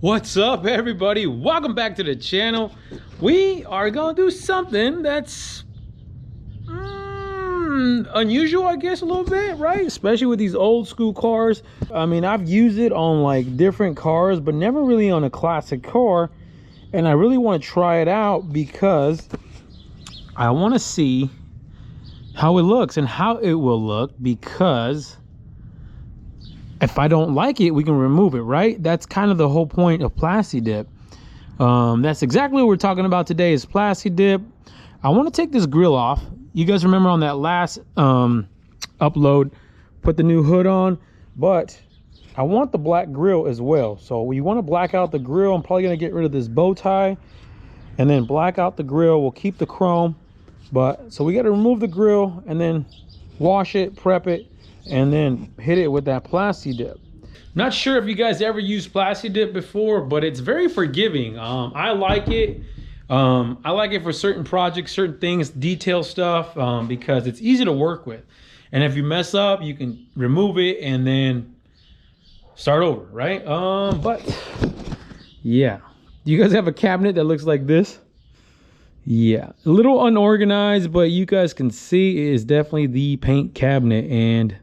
What's up, everybody? Welcome back to the channel. We are gonna do something that's unusual, I guess, a little bit, right? Especially with these old school cars. I mean, I've used it on like different cars, but never really on a classic car. And I really want to try it out because I want to see how it looks and how it will look, because if I don't like it, we can remove it, right? That's kind of the whole point of Plasti Dip. That's exactly what we're talking about today, is Plasti Dip. I want to take this grill off. You guys remember on that last upload, put the new hood on, but I want the black grill as well. So we want to black out the grill. I'm probably going to get rid of this bow tie and then black out the grill. We'll keep the chrome, but so we got to remove the grill and then wash it, prep it, and then hit it with that Plasti Dip. Not sure if you guys ever used Plasti Dip before, but it's very forgiving. I like it. I like it for certain projects, certain things, detail stuff, because it's easy to work with. And if you mess up, you can remove it and then start over, right? But yeah, do you guys have a cabinet that looks like this? Yeah, a little unorganized, but you guys can see it is definitely the paint cabinet, and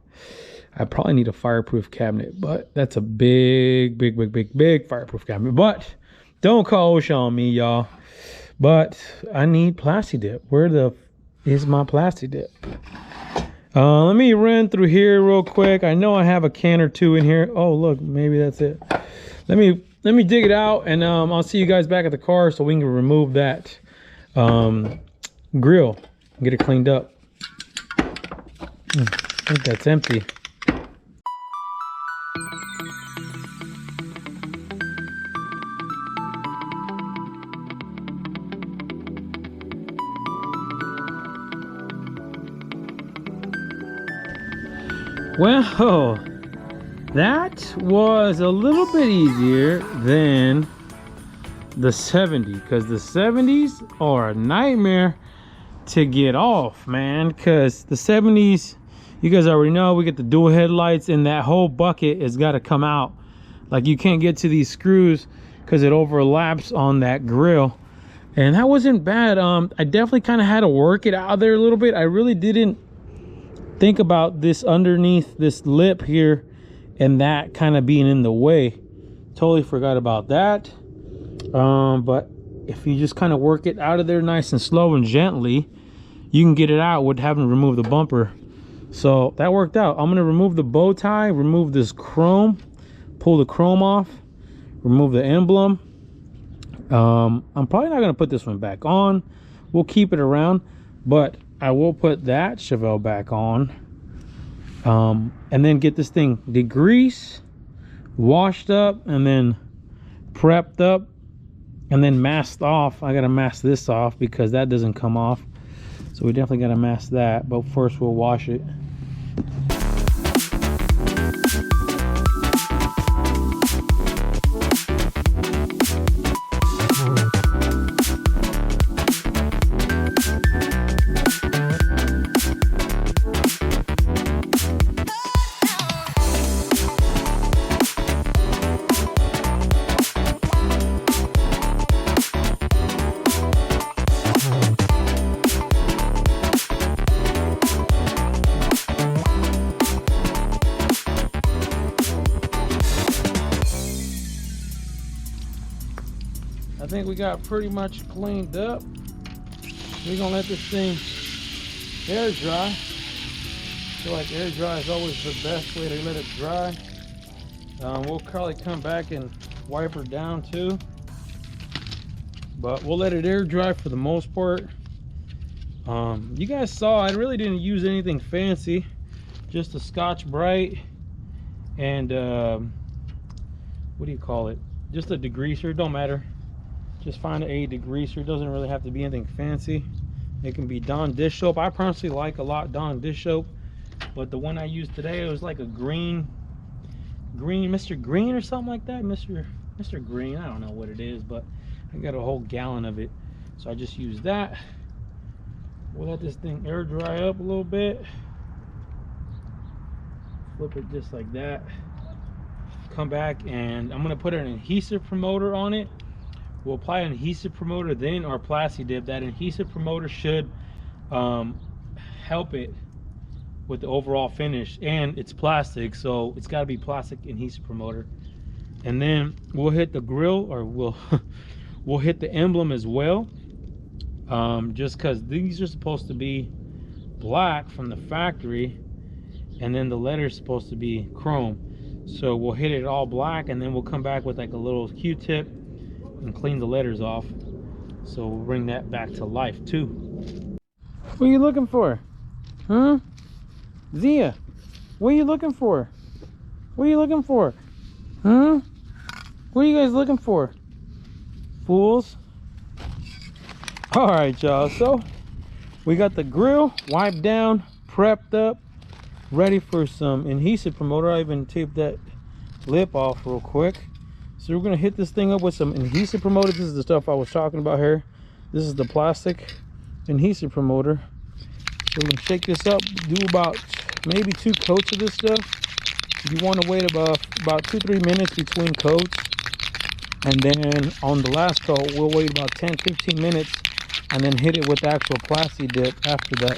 I probably need a fireproof cabinet, but that's a big fireproof cabinet. But don't call OSHA on me, y'all. But I need Plasti Dip. Where the is my Plasti Dip? Let me run through here real quick. I know I have a can or two in here. Oh, look, maybe that's it. Let me dig it out, and I'll see you guys back at the car so we can remove that grill and get it cleaned up. I think that's empty. Well, that was a little bit easier than the 70, because the 70s are a nightmare to get off, man. Because the 70s, you guys already know, we get the dual headlights, and that whole bucket has got to come out. Like, you can't get to these screws because it overlaps on that grill. And that wasn't bad. I definitely kind of had to work it out there a little bit. I really didn't think about this underneath this lip here and that kind of being in the way. Totally forgot about that. But if you just kind of work it out of there nice and slow and gently, you can get it out with having to remove the bumper. So that worked out. I'm going to remove the bow tie, remove this chrome, pull the chrome off, remove the emblem. I'm probably not going to put this one back on. We'll keep it around, but I will put that CHEVELLE back on, and then get this thing degreased, washed up, and then prepped up, and then masked off. I gotta mask this off because that doesn't come off, so we definitely gotta mask that, but first we'll wash it. I think we got pretty much cleaned up. We're gonna let this thing air dry. I feel like air dry is always the best way to let it dry. We'll probably come back and wipe her down too, but we'll let it air dry for the most part. You guys saw I really didn't use anything fancy, just a Scotch Brite and what do you call it, just a degreaser. Don't matter, just find a degreaser. It doesn't really have to be anything fancy. It can be Dawn dish soap. I personally like a lot Dawn dish soap, but the one I used today, it was like a green Mr. Green or something like that. Mr. Green, I don't know what it is, but I got a whole gallon of it, so I just used that. We'll let this thing air dry up a little bit. Flip it just like that. come back and I'm gonna put an adhesive promoter on it. We'll apply an adhesive promoter, then our Plasti Dip. That adhesive promoter should help it with the overall finish, and it's plastic, so it's got to be plastic adhesive promoter. And then we'll hit the grill, or we'll hit the emblem as well, just because these are supposed to be black from the factory, and then the letter's supposed to be chrome. So we'll hit it all black, and then we'll come back with like a little Q-tip and clean the letters off. So we'll bring that back to life too. What are you looking for? Huh? Zia, what are you looking for? What are you looking for? Huh? What are you guys looking for? Fools. All right, y'all. So we got the grill wiped down, prepped up, ready for some adhesive promoter. I even taped that lip off real quick. So we're gonna hit this thing up with some adhesive promoter. This is the stuff I was talking about here. This is the plastic adhesive promoter. So we're gonna shake this up, do about maybe 2 coats of this stuff. You want to wait about 2-3 minutes between coats, and then on the last coat we'll wait about 10-15 minutes and then hit it with the actual Plasti Dip after that.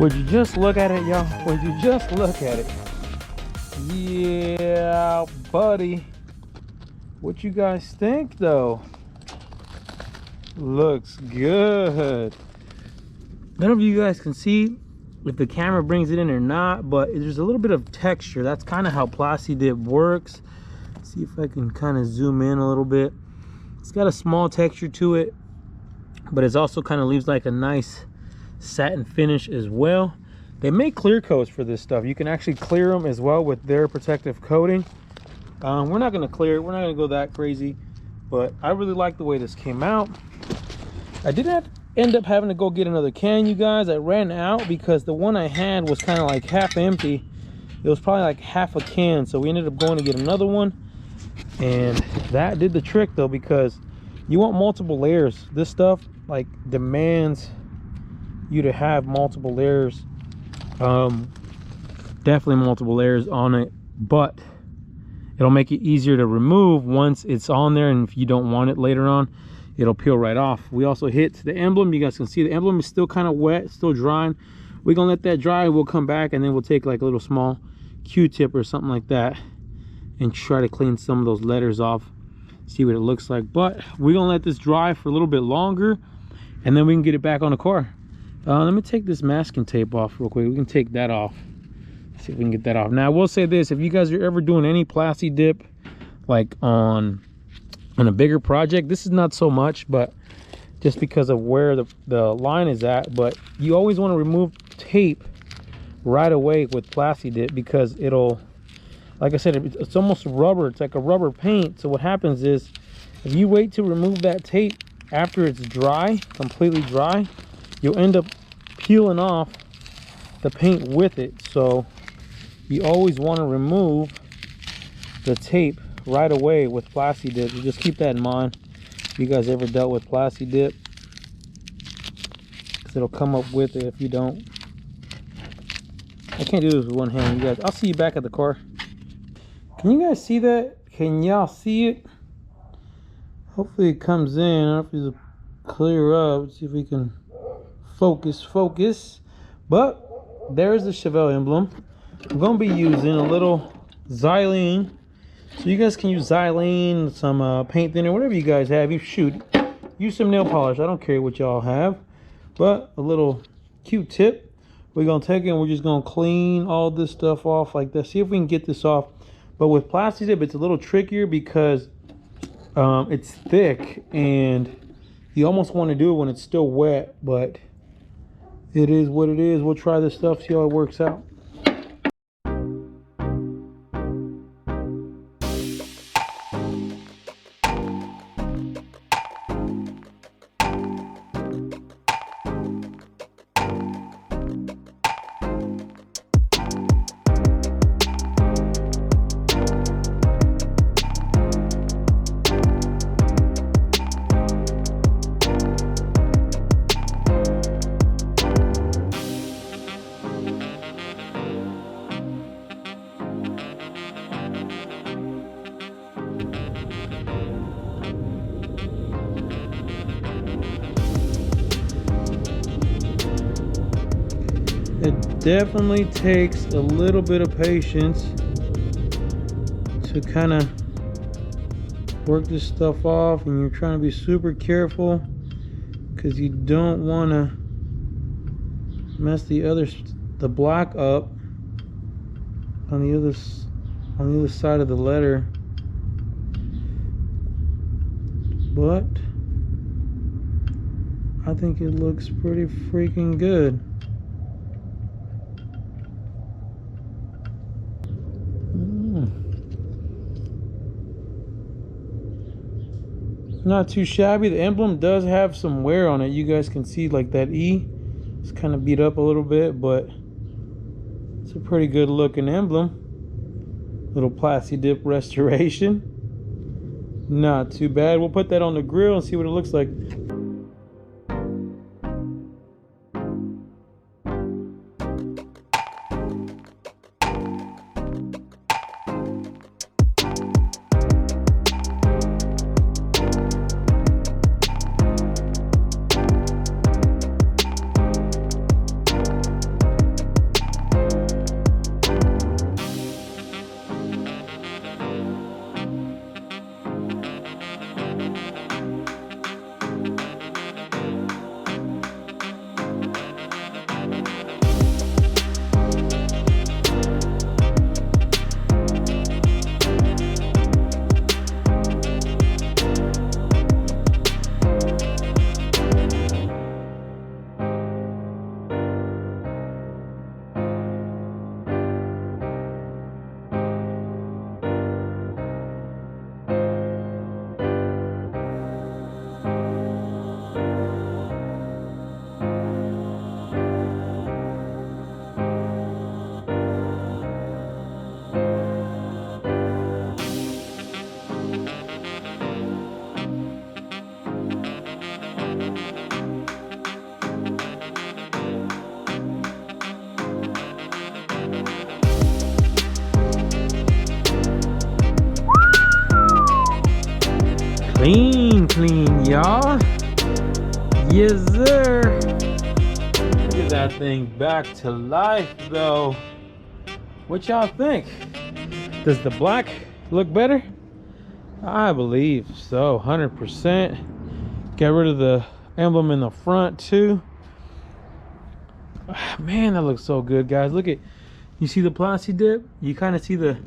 Would you just look at it, y'all? Would you just look at it? Yeah, buddy. What you guys think, though? Looks good. None of you guys can see if the camera brings it in or not, but there's a little bit of texture. That's kind of how Plasti Dip works. See if I can kind of zoom in a little bit. It's got a small texture to it, but it also kind of leaves like a nice satin finish as well. They make clear coats for this stuff. You can actually clear them as well with their protective coating. We're not going to clear it. We're not going to go that crazy, but I really like the way this came out. I didn't end up having to go get another can, you guys. I ran out because the one I had was kind of like half empty. It was probably like half a can, so we ended up going to get another one, and that did the trick though, because you want multiple layers. This stuff like demands you to have multiple layers, definitely multiple layers on it, but it'll make it easier to remove once it's on there, and if you don't want it later on, it'll peel right off. We also hit the emblem. You guys can see the emblem is still kind of wet, still drying. We're gonna let that dry. We'll come back and then we'll take like a little small Q-tip or something like that and try to clean some of those letters off, see what it looks like. But we're gonna let this dry for a little bit longer, and then we can get it back on the car. Let me take this masking tape off real quick. We can take that off. See if we can get that off. Now I will say this, if you guys are ever doing any Plasti Dip like on a bigger project, this is not so much, but just because of where the line is at, but you always want to remove tape right away with Plasti Dip, because it'll, like I said, it's almost rubber. It's like a rubber paint. So what happens is, if you wait to remove that tape after it's dry, completely dry, you'll end up peeling off the paint with it. So you always want to remove the tape right away with Plasti Dip. You just keep that in mind if you guys ever dealt with Plasti Dip, because it'll come up with it if you don't. I can't do this with one hand, you guys. I'll see you back at the car. Can you guys see that? Can y'all see it? Hopefully it comes in. I don't know if it'll clear up. Let's see if we can focus. But there's the CHEVELLE emblem. I'm going to be using a little xylene. So you guys can use xylene, some paint thinner, whatever you guys have. You use some nail polish. I don't care what y'all have, but a little Q-tip. We're gonna take it and we're just gonna clean all this stuff off like that. See if we can get this off. But with Plasti Dip, it's a little trickier because it's thick and you almost want to do it when it's still wet, but it is what it is. We'll try this stuff, see how it works out. It definitely takes a little bit of patience to kind of work this stuff off, and you're trying to be super careful because you don't want to mess the black up on the other side of the letter. But I think it looks pretty freaking good. Not too shabby. The emblem does have some wear on it. You guys can see like that E. It's kind of beat up a little bit, but it's a pretty good looking emblem. Little Plasti Dip restoration. Not too bad. We'll put that on the grill and see what it looks like. Clean, y'all. Yes, sir. Look at that thing back to life, though. What y'all think? Does the black look better? I believe so, 100%. Get rid of the emblem in the front, too. Man, that looks so good, guys. Look at, you see the Plasti Dip? You kind of see the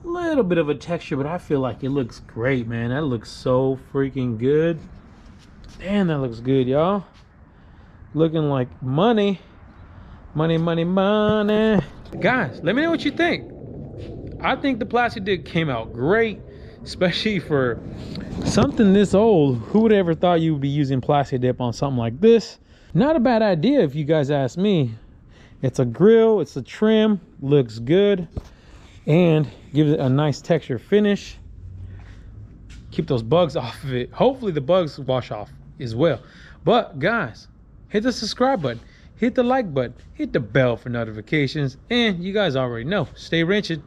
little bit of a texture, but I feel like it looks great, man. That looks so freaking good. Damn, that looks good, y'all. Looking like money. Money. Guys, let me know what you think. I think the Plasti Dip came out great, especially for something this old. Who would ever thought you would be using Plasti Dip on something like this? Not a bad idea if you guys ask me. It's a grill, it's a trim, looks good, and gives it a nice texture finish. Keep those bugs off of it. Hopefully the bugs wash off as well. But guys, hit the subscribe button, hit the like button, hit the bell for notifications, and you guys already know, stay wrenching.